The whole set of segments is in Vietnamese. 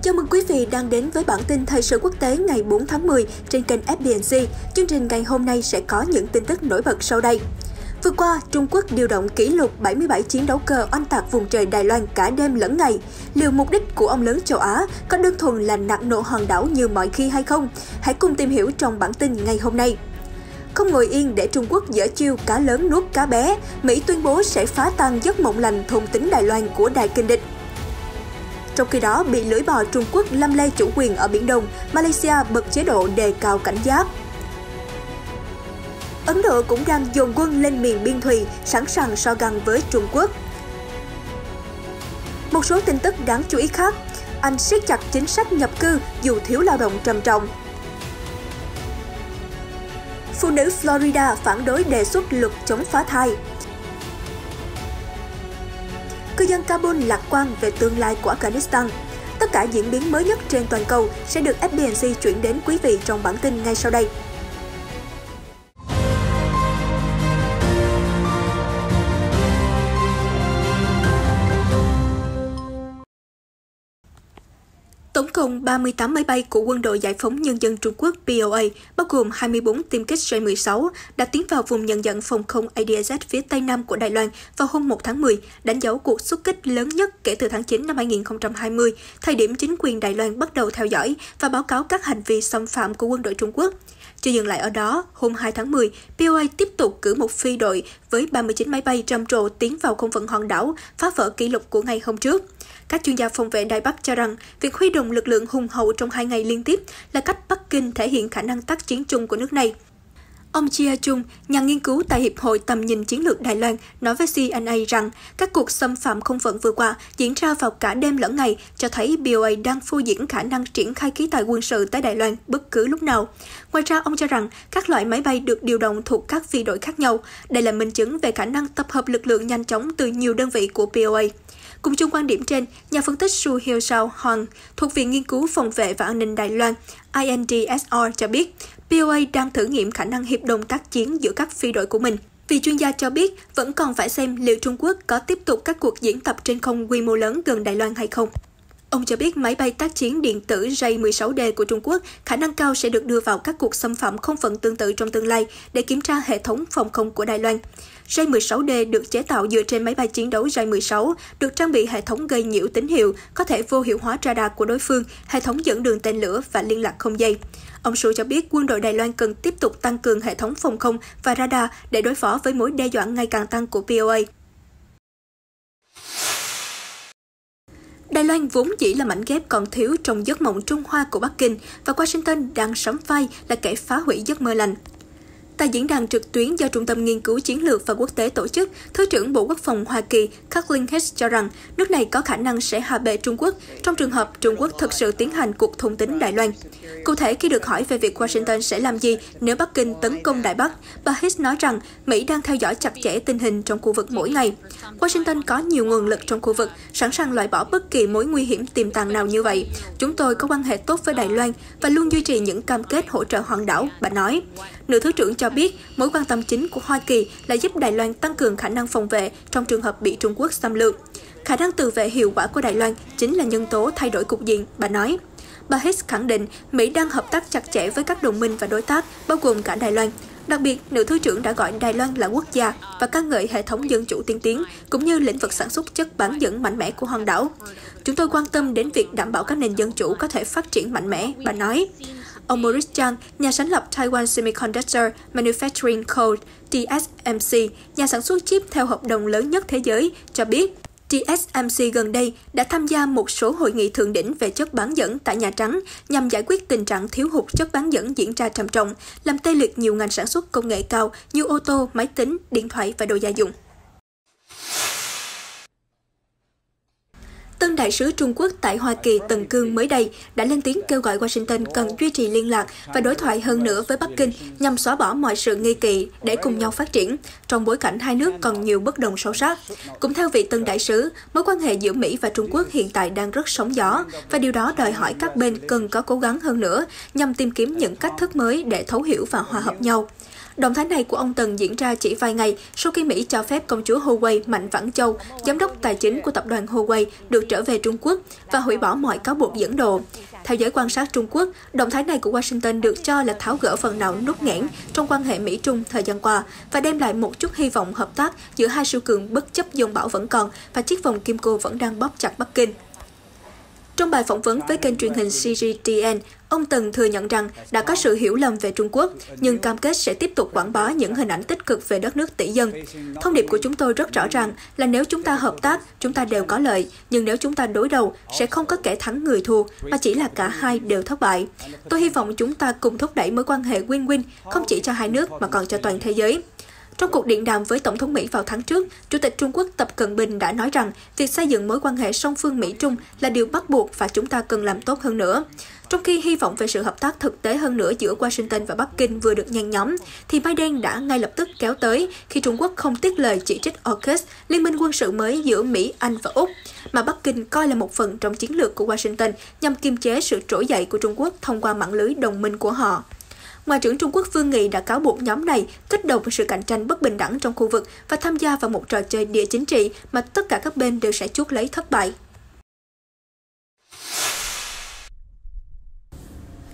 Chào mừng quý vị đang đến với bản tin thời sự quốc tế ngày 4 tháng 10 trên kênh FBNC. Chương trình ngày hôm nay sẽ có những tin tức nổi bật sau đây. Vừa qua, Trung Quốc điều động kỷ lục 77 chiến đấu cơ oanh tạc vùng trời Đài Loan cả đêm lẫn ngày. Liệu mục đích của ông lớn châu Á có đơn thuần là nạt nộ hòn đảo như mọi khi hay không? Hãy cùng tìm hiểu trong bản tin ngày hôm nay. Không ngồi yên để Trung Quốc giở chiêu cá lớn nuốt cá bé, Mỹ tuyên bố sẽ phá tan giấc mộng lành thôn tính Đài Loan của đài kình địch. Trong khi đó, bị lưỡi bò Trung Quốc lăm le chủ quyền ở Biển Đông, Malaysia bật chế độ đề cao cảnh giác. Ấn Độ cũng đang dồn quân lên miền biên thùy, sẵn sàng so găng với Trung Quốc. Một số tin tức đáng chú ý khác, Anh siết chặt chính sách nhập cư dù thiếu lao động trầm trọng. Phụ nữ Florida phản đối đề xuất luật chống phá thai. Cư dân Kabul lạc quan về tương lai của Afghanistan. Tất cả diễn biến mới nhất trên toàn cầu sẽ được FBNC chuyển đến quý vị trong bản tin ngay sau đây. Tổng cộng 38 máy bay của Quân đội Giải phóng Nhân dân Trung Quốc POA, bao gồm 24 tiêm kích J-16, đã tiến vào vùng nhận dạng phòng không ADIZ phía tây nam của Đài Loan vào hôm 1 tháng 10, đánh dấu cuộc xuất kích lớn nhất kể từ tháng 9 năm 2020, thời điểm chính quyền Đài Loan bắt đầu theo dõi và báo cáo các hành vi xâm phạm của quân đội Trung Quốc. Chưa dừng lại ở đó, hôm 2 tháng 10, POA tiếp tục cử một phi đội với 39 máy bay trầm trồ tiến vào không phận hòn đảo, phá vỡ kỷ lục của ngày hôm trước. Các chuyên gia phòng vệ Đài Bắc cho rằng, việc huy động lực lượng hùng hậu trong 2 ngày liên tiếp là cách Bắc Kinh thể hiện khả năng tác chiến chung của nước này. Ông Chia Chung, nhà nghiên cứu tại Hiệp hội Tầm nhìn Chiến lược Đài Loan, nói với CNA rằng các cuộc xâm phạm không phận vừa qua diễn ra vào cả đêm lẫn ngày, cho thấy POA đang phô diễn khả năng triển khai khí tài quân sự tới Đài Loan bất cứ lúc nào. Ngoài ra, ông cho rằng các loại máy bay được điều động thuộc các phi đội khác nhau. Đây là minh chứng về khả năng tập hợp lực lượng nhanh chóng từ nhiều đơn vị của POA. Cùng chung quan điểm trên, nhà phân tích Su Hiêu Sao Hoàng thuộc Viện Nghiên cứu Phòng vệ và An ninh Đài Loan INDSR cho biết, POA đang thử nghiệm khả năng hiệp đồng tác chiến giữa các phi đội của mình. Vì chuyên gia cho biết, vẫn còn phải xem liệu Trung Quốc có tiếp tục các cuộc diễn tập trên không quy mô lớn gần Đài Loan hay không. Ông cho biết máy bay tác chiến điện tử J-16D của Trung Quốc khả năng cao sẽ được đưa vào các cuộc xâm phạm không phận tương tự trong tương lai để kiểm tra hệ thống phòng không của Đài Loan. J-16D được chế tạo dựa trên máy bay chiến đấu J-16, được trang bị hệ thống gây nhiễu tín hiệu, có thể vô hiệu hóa radar của đối phương, hệ thống dẫn đường tên lửa và liên lạc không dây. Ông Su cho biết quân đội Đài Loan cần tiếp tục tăng cường hệ thống phòng không và radar để đối phó với mối đe dọa ngày càng tăng của POA. Đài Loan vốn chỉ là mảnh ghép còn thiếu trong giấc mộng Trung Hoa của Bắc Kinh và Washington đang sắm vai là kẻ phá hủy giấc mơ lành. Tại diễn đàn trực tuyến do Trung tâm Nghiên cứu Chiến lược và Quốc tế tổ chức, Thứ trưởng Bộ Quốc phòng Hoa Kỳ Kathleen Hicks cho rằng nước này có khả năng sẽ hạ bệ Trung Quốc trong trường hợp Trung Quốc thực sự tiến hành cuộc thôn tính Đài Loan. Cụ thể, khi được hỏi về việc Washington sẽ làm gì nếu Bắc Kinh tấn công Đài Bắc, bà Hicks nói rằng Mỹ đang theo dõi chặt chẽ tình hình trong khu vực mỗi ngày. Washington có nhiều nguồn lực trong khu vực, sẵn sàng loại bỏ bất kỳ mối nguy hiểm tiềm tàng nào như vậy. Chúng tôi có quan hệ tốt với Đài Loan và luôn duy trì những cam kết hỗ trợ hòn đảo, bà nói. Nữ Thứ trưởng cho biết mối quan tâm chính của Hoa Kỳ là giúp Đài Loan tăng cường khả năng phòng vệ trong trường hợp bị Trung Quốc xâm lược. Khả năng tự vệ hiệu quả của Đài Loan chính là nhân tố thay đổi cục diện, bà nói. Bà Hicks khẳng định Mỹ đang hợp tác chặt chẽ với các đồng minh và đối tác, bao gồm cả Đài Loan. Đặc biệt, nữ Thứ trưởng đã gọi Đài Loan là quốc gia và ca ngợi hệ thống dân chủ tiên tiến, cũng như lĩnh vực sản xuất chất bán dẫn mạnh mẽ của hòn đảo. Chúng tôi quan tâm đến việc đảm bảo các nền dân chủ có thể phát triển mạnh mẽ, bà nói. Ông Maurice Chang, nhà sáng lập Taiwan Semiconductor Manufacturing Code, TSMC, nhà sản xuất chip theo hợp đồng lớn nhất thế giới, cho biết TSMC gần đây đã tham gia một số hội nghị thượng đỉnh về chất bán dẫn tại Nhà Trắng nhằm giải quyết tình trạng thiếu hụt chất bán dẫn diễn ra trầm trọng, làm tê liệt nhiều ngành sản xuất công nghệ cao như ô tô, máy tính, điện thoại và đồ gia dụng. Tân đại sứ Trung Quốc tại Hoa Kỳ Tần Cương mới đây đã lên tiếng kêu gọi Washington cần duy trì liên lạc và đối thoại hơn nữa với Bắc Kinh nhằm xóa bỏ mọi sự nghi kỵ để cùng nhau phát triển, trong bối cảnh hai nước còn nhiều bất đồng sâu sắc. Cũng theo vị tân đại sứ, mối quan hệ giữa Mỹ và Trung Quốc hiện tại đang rất sóng gió và điều đó đòi hỏi các bên cần có cố gắng hơn nữa nhằm tìm kiếm những cách thức mới để thấu hiểu và hòa hợp nhau. Động thái này của ông Tần diễn ra chỉ vài ngày sau khi Mỹ cho phép công chúa Huawei Mạnh Vãn Châu, giám đốc tài chính của tập đoàn Huawei, được trở về Trung Quốc và hủy bỏ mọi cáo buộc dẫn độ. Theo giới quan sát Trung Quốc, động thái này của Washington được cho là tháo gỡ phần nào nút nghẽn trong quan hệ Mỹ-Trung thời gian qua và đem lại một chút hy vọng hợp tác giữa hai siêu cường bất chấp dông bão vẫn còn và chiếc vòng kim cô vẫn đang bóp chặt Bắc Kinh. Trong bài phỏng vấn với kênh truyền hình CGTN, ông Tần thừa nhận rằng đã có sự hiểu lầm về Trung Quốc, nhưng cam kết sẽ tiếp tục quảng bá những hình ảnh tích cực về đất nước tỷ dân. Thông điệp của chúng tôi rất rõ ràng là nếu chúng ta hợp tác, chúng ta đều có lợi, nhưng nếu chúng ta đối đầu, sẽ không có kẻ thắng người thua, mà chỉ là cả hai đều thất bại. Tôi hy vọng chúng ta cùng thúc đẩy mối quan hệ win-win, không chỉ cho hai nước mà còn cho toàn thế giới. Trong cuộc điện đàm với Tổng thống Mỹ vào tháng trước, Chủ tịch Trung Quốc Tập Cận Bình đã nói rằng việc xây dựng mối quan hệ song phương Mỹ-Trung là điều bắt buộc và chúng ta cần làm tốt hơn nữa. Trong khi hy vọng về sự hợp tác thực tế hơn nữa giữa Washington và Bắc Kinh vừa được nhen nhóm, thì Biden đã ngay lập tức kéo tới khi Trung Quốc không tiếc lời chỉ trích AUKUS, liên minh quân sự mới giữa Mỹ, Anh và Úc, mà Bắc Kinh coi là một phần trong chiến lược của Washington nhằm kiềm chế sự trỗi dậy của Trung Quốc thông qua mạng lưới đồng minh của họ. Ngoại trưởng Trung Quốc Vương Nghị đã cáo buộc nhóm này kích động sự cạnh tranh bất bình đẳng trong khu vực và tham gia vào một trò chơi địa chính trị mà tất cả các bên đều sẽ chuốc lấy thất bại.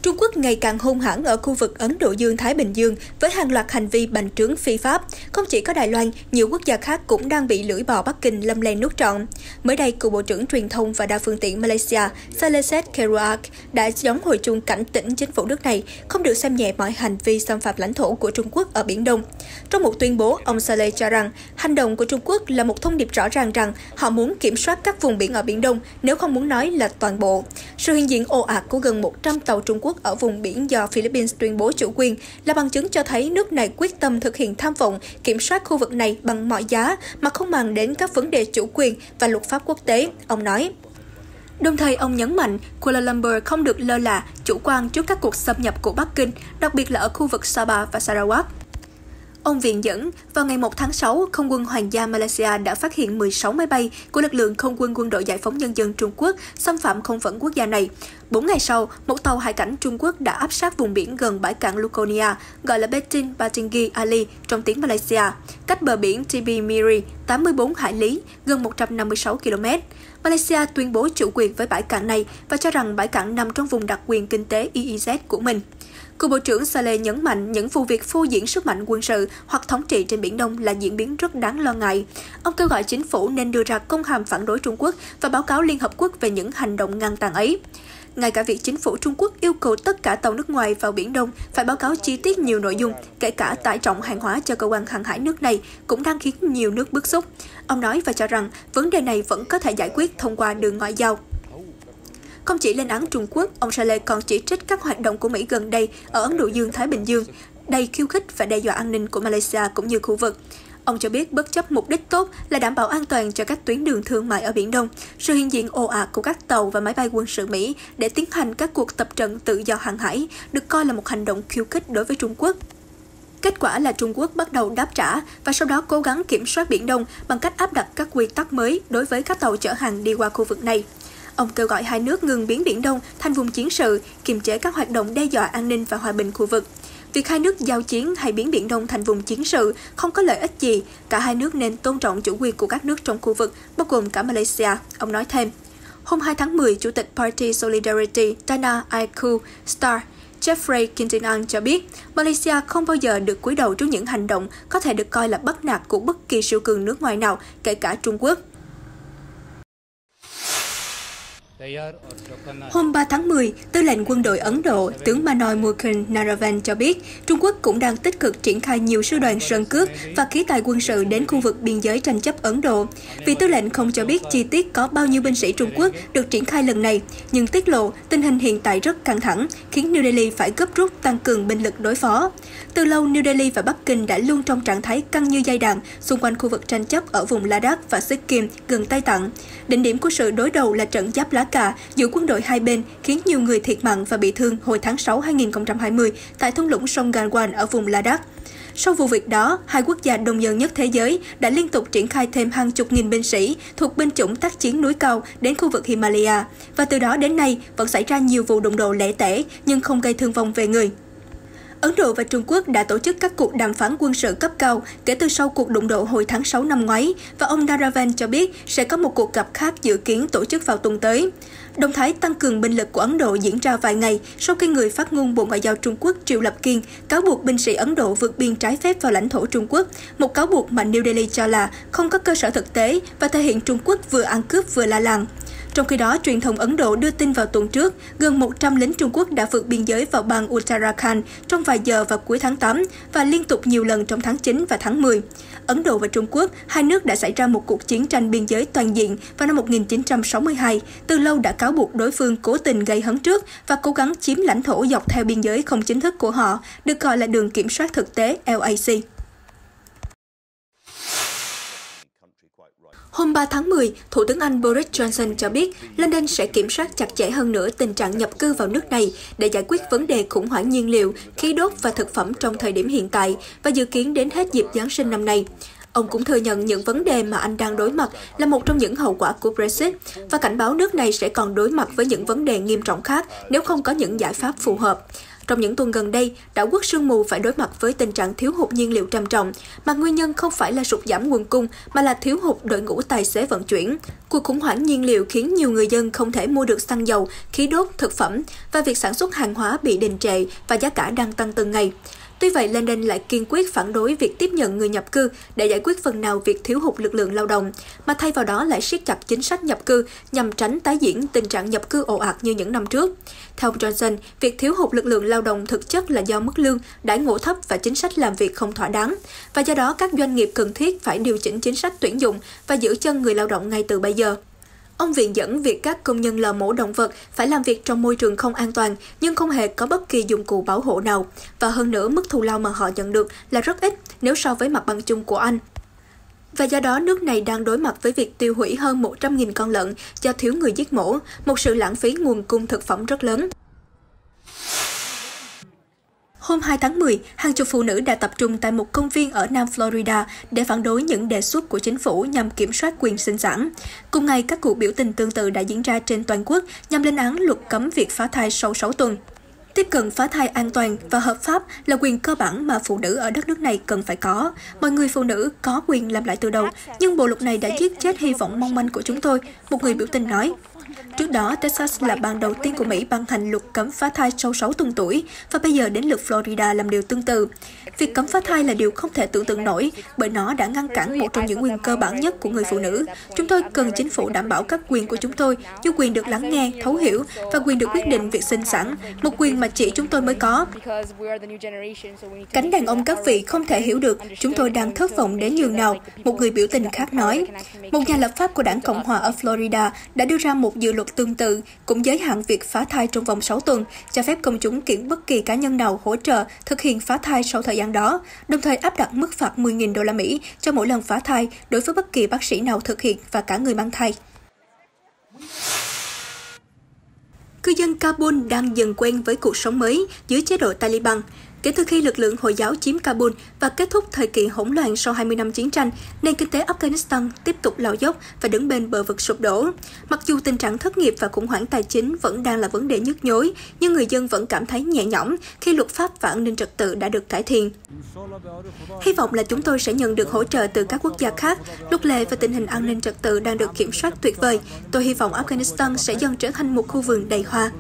Trung Quốc ngày càng hung hãn ở khu vực Ấn Độ Dương-Thái Bình Dương với hàng loạt hành vi bành trướng phi pháp. Không chỉ có Đài Loan, nhiều quốc gia khác cũng đang bị lưỡi bò Bắc Kinh lâm le nuốt trọn. Mới đây, cựu Bộ trưởng Truyền thông và Đa phương tiện Malaysia Saleset Kerouac đã gióng hồi chuông cảnh tỉnh chính phủ nước này không được xem nhẹ mọi hành vi xâm phạm lãnh thổ của Trung Quốc ở Biển Đông. Trong một tuyên bố, ông Saleh cho rằng hành động của Trung Quốc là một thông điệp rõ ràng rằng họ muốn kiểm soát các vùng biển ở Biển Đông, nếu không muốn nói là toàn bộ. Sự hiện diện ồ ạt của gần 100 tàu Trung Quốc ở vùng biển do Philippines tuyên bố chủ quyền là bằng chứng cho thấy nước này quyết tâm thực hiện tham vọng kiểm soát khu vực này bằng mọi giá mà không màng đến các vấn đề chủ quyền và luật pháp quốc tế, ông nói. Đồng thời, ông nhấn mạnh Kuala Lumpur không được lơ là, chủ quan trước các cuộc xâm nhập của Bắc Kinh, đặc biệt là ở khu vực Sabah và Sarawak. Ông viện dẫn, vào ngày 1 tháng 6, Không quân Hoàng gia Malaysia đã phát hiện 16 máy bay của lực lượng không quân Quân đội Giải phóng Nhân dân Trung Quốc xâm phạm không phận quốc gia này. 4 ngày sau, một tàu hải cảnh Trung Quốc đã áp sát vùng biển gần bãi cạn Luconia, gọi là Betin Batingi Ali trong tiếng Malaysia, cách bờ biển TB Miri 84 hải lý, gần 156 km. Malaysia tuyên bố chủ quyền với bãi cạn này và cho rằng bãi cạn nằm trong vùng đặc quyền kinh tế EEZ của mình. Cựu Bộ trưởng Saleh nhấn mạnh những vụ việc phô diễn sức mạnh quân sự hoặc thống trị trên Biển Đông là diễn biến rất đáng lo ngại. Ông kêu gọi chính phủ nên đưa ra công hàm phản đối Trung Quốc và báo cáo Liên Hợp Quốc về những hành động ngang tàn ấy. Ngay cả việc chính phủ Trung Quốc yêu cầu tất cả tàu nước ngoài vào Biển Đông phải báo cáo chi tiết nhiều nội dung, kể cả tải trọng hàng hóa cho cơ quan hàng hải nước này, cũng đang khiến nhiều nước bức xúc. Ông nói và cho rằng vấn đề này vẫn có thể giải quyết thông qua đường ngoại giao. Không chỉ lên án Trung Quốc, ông Saleh còn chỉ trích các hoạt động của Mỹ gần đây ở Ấn Độ Dương-Thái Bình Dương, đầy khiêu khích và đe dọa an ninh của Malaysia cũng như khu vực. Ông cho biết bất chấp mục đích tốt là đảm bảo an toàn cho các tuyến đường thương mại ở Biển Đông, sự hiện diện ồ ạt của các tàu và máy bay quân sự Mỹ để tiến hành các cuộc tập trận tự do hàng hải được coi là một hành động khiêu khích đối với Trung Quốc. Kết quả là Trung Quốc bắt đầu đáp trả và sau đó cố gắng kiểm soát Biển Đông bằng cách áp đặt các quy tắc mới đối với các tàu chở hàng đi qua khu vực này. Ông kêu gọi hai nước ngừng biến Biển Đông thành vùng chiến sự, kiềm chế các hoạt động đe dọa an ninh và hòa bình khu vực. Việc hai nước giao chiến hay biến Biển Đông thành vùng chiến sự không có lợi ích gì, cả hai nước nên tôn trọng chủ quyền của các nước trong khu vực, bao gồm cả Malaysia, ông nói thêm. Hôm 2 tháng 10, Chủ tịch Party Solidarity Tanah Airku Star Jeffrey Kintinan cho biết, Malaysia không bao giờ được cúi đầu trước những hành động có thể được coi là bắt nạt của bất kỳ siêu cường nước ngoài nào, kể cả Trung Quốc. Hôm 3 tháng 10, Tư lệnh quân đội Ấn Độ, tướng Manoy Mukund Naravan cho biết Trung Quốc cũng đang tích cực triển khai nhiều sư đoàn sơn cước và khí tài quân sự đến khu vực biên giới tranh chấp Ấn Độ. Vị tư lệnh không cho biết chi tiết có bao nhiêu binh sĩ Trung Quốc được triển khai lần này, nhưng tiết lộ tình hình hiện tại rất căng thẳng, khiến New Delhi phải gấp rút tăng cường binh lực đối phó. Từ lâu, New Delhi và Bắc Kinh đã luôn trong trạng thái căng như dây đàn xung quanh khu vực tranh chấp ở vùng Ladakh và Sikkim gần Tây Tạng. Đỉnh điểm của sự đối đầu là trận giáp lá cà giữa quân đội hai bên khiến nhiều người thiệt mạng và bị thương hồi tháng 6 2020 tại thung lũng sông Galwan ở vùng Ladakh. Sau vụ việc đó, hai quốc gia đông dân nhất thế giới đã liên tục triển khai thêm hàng chục nghìn binh sĩ thuộc binh chủng tác chiến núi cao đến khu vực Himalaya, và từ đó đến nay vẫn xảy ra nhiều vụ đụng độ lẻ tẻ nhưng không gây thương vong về người. Ấn Độ và Trung Quốc đã tổ chức các cuộc đàm phán quân sự cấp cao kể từ sau cuộc đụng độ hồi tháng 6 năm ngoái, và ông Naravan cho biết sẽ có một cuộc gặp khác dự kiến tổ chức vào tuần tới. Động thái tăng cường binh lực của Ấn Độ diễn ra vài ngày sau khi người phát ngôn Bộ Ngoại giao Trung Quốc Triệu Lập Kiên cáo buộc binh sĩ Ấn Độ vượt biên trái phép vào lãnh thổ Trung Quốc, một cáo buộc mà New Delhi cho là không có cơ sở thực tế và thể hiện Trung Quốc vừa ăn cướp vừa la làng. Trong khi đó, truyền thông Ấn Độ đưa tin vào tuần trước, gần 100 lính Trung Quốc đã vượt biên giới vào bang Uttarakhand trong vài giờ vào cuối tháng 8 và liên tục nhiều lần trong tháng 9 và tháng 10. Ấn Độ và Trung Quốc, hai nước đã xảy ra một cuộc chiến tranh biên giới toàn diện vào năm 1962, từ lâu đã cáo buộc đối phương cố tình gây hấn trước và cố gắng chiếm lãnh thổ dọc theo biên giới không chính thức của họ, được gọi là đường kiểm soát thực tế LAC. Hôm 3 tháng 10, Thủ tướng Anh Boris Johnson cho biết London sẽ kiểm soát chặt chẽ hơn nữa tình trạng nhập cư vào nước này để giải quyết vấn đề khủng hoảng nhiên liệu, khí đốt và thực phẩm trong thời điểm hiện tại và dự kiến đến hết dịp Giáng sinh năm nay. Ông cũng thừa nhận những vấn đề mà Anh đang đối mặt là một trong những hậu quả của Brexit và cảnh báo nước này sẽ còn đối mặt với những vấn đề nghiêm trọng khác nếu không có những giải pháp phù hợp. Trong những tuần gần đây, đảo quốc sương mù phải đối mặt với tình trạng thiếu hụt nhiên liệu trầm trọng, mà nguyên nhân không phải là sụt giảm nguồn cung mà là thiếu hụt đội ngũ tài xế vận chuyển. Cuộc khủng hoảng nhiên liệu khiến nhiều người dân không thể mua được xăng dầu, khí đốt, thực phẩm và việc sản xuất hàng hóa bị đình trệ và giá cả đang tăng từng ngày. Tuy vậy, London lại kiên quyết phản đối việc tiếp nhận người nhập cư để giải quyết phần nào việc thiếu hụt lực lượng lao động, mà thay vào đó lại siết chặt chính sách nhập cư nhằm tránh tái diễn tình trạng nhập cư ồ ạt như những năm trước. Theo ông Johnson, việc thiếu hụt lực lượng lao động thực chất là do mức lương, đãi ngộ thấp và chính sách làm việc không thỏa đáng, và do đó các doanh nghiệp cần thiết phải điều chỉnh chính sách tuyển dụng và giữ chân người lao động ngay từ bây giờ. Ông viện dẫn việc các công nhân lò mổ động vật phải làm việc trong môi trường không an toàn nhưng không hề có bất kỳ dụng cụ bảo hộ nào, và hơn nữa mức thù lao mà họ nhận được là rất ít nếu so với mặt bằng chung của Anh. Và do đó nước này đang đối mặt với việc tiêu hủy hơn 100.000 con lợn do thiếu người giết mổ, một sự lãng phí nguồn cung thực phẩm rất lớn. Hôm 2 tháng 10, hàng chục phụ nữ đã tập trung tại một công viên ở Nam Florida để phản đối những đề xuất của chính phủ nhằm kiểm soát quyền sinh sản. Cùng ngày, các cuộc biểu tình tương tự đã diễn ra trên toàn quốc nhằm lên án luật cấm việc phá thai sau 6 tuần. Tiếp cận phá thai an toàn và hợp pháp là quyền cơ bản mà phụ nữ ở đất nước này cần phải có. Mọi người phụ nữ có quyền làm lại từ đầu, nhưng bộ luật này đã giết chết hy vọng mong manh của chúng tôi, một người biểu tình nói. Trước đó, Texas là bang đầu tiên của Mỹ ban hành luật cấm phá thai sau 6 tuần tuổi, và bây giờ đến lượt Florida làm điều tương tự. Việc cấm phá thai là điều không thể tưởng tượng nổi, bởi nó đã ngăn cản một trong những quyền cơ bản nhất của người phụ nữ. Chúng tôi cần chính phủ đảm bảo các quyền của chúng tôi, như quyền được lắng nghe, thấu hiểu và quyền được quyết định việc sinh sản, một quyền mà chỉ chúng tôi mới có. Cánh đàn ông các vị không thể hiểu được chúng tôi đang thất vọng đến nhường nào, một người biểu tình khác nói. Một nhà lập pháp của đảng Cộng hòa ở Florida đã đưa ra một dự luật tương tự, cũng giới hạn việc phá thai trong vòng 6 tuần, cho phép công chúng kiện bất kỳ cá nhân nào hỗ trợ thực hiện phá thai sau thời gian đó, đồng thời áp đặt mức phạt 10.000 đô la Mỹ cho mỗi lần phá thai đối với bất kỳ bác sĩ nào thực hiện và cả người mang thai. Cư dân Kabul đang dần quen với cuộc sống mới dưới chế độ Taliban. Kể từ khi lực lượng Hồi giáo chiếm Kabul và kết thúc thời kỳ hỗn loạn sau 20 năm chiến tranh, nền kinh tế Afghanistan tiếp tục lao dốc và đứng bên bờ vực sụp đổ. Mặc dù tình trạng thất nghiệp và khủng hoảng tài chính vẫn đang là vấn đề nhức nhối, nhưng người dân vẫn cảm thấy nhẹ nhõm khi luật pháp và an ninh trật tự đã được cải thiện. Hy vọng là chúng tôi sẽ nhận được hỗ trợ từ các quốc gia khác. Luật lệ và tình hình an ninh trật tự đang được kiểm soát tuyệt vời. Tôi hy vọng Afghanistan sẽ dần trở thành một khu vườn đầy hoa.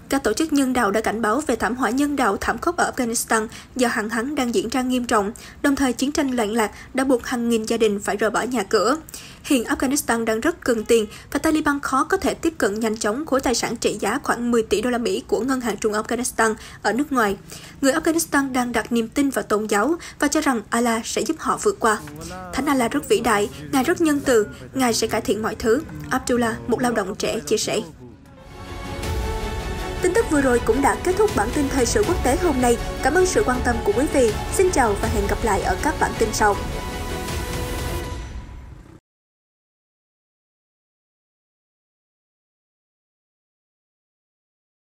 Các tổ chức nhân đạo đã cảnh báo về thảm họa nhân đạo thảm khốc ở Afghanistan do hạn hán đang diễn ra nghiêm trọng, đồng thời chiến tranh loạn lạc đã buộc hàng nghìn gia đình phải rời bỏ nhà cửa. Hiện Afghanistan đang rất cần tiền và Taliban khó có thể tiếp cận nhanh chóng khối tài sản trị giá khoảng 10 tỷ đô la Mỹ của Ngân hàng Trung ương Afghanistan ở nước ngoài. Người Afghanistan đang đặt niềm tin vào tôn giáo và cho rằng Allah sẽ giúp họ vượt qua. Thánh Allah rất vĩ đại, Ngài rất nhân từ, Ngài sẽ cải thiện mọi thứ, Abdullah, một lao động trẻ, chia sẻ. Tin tức vừa rồi cũng đã kết thúc bản tin thời sự quốc tế hôm nay. Cảm ơn sự quan tâm của quý vị. Xin chào và hẹn gặp lại ở các bản tin sau.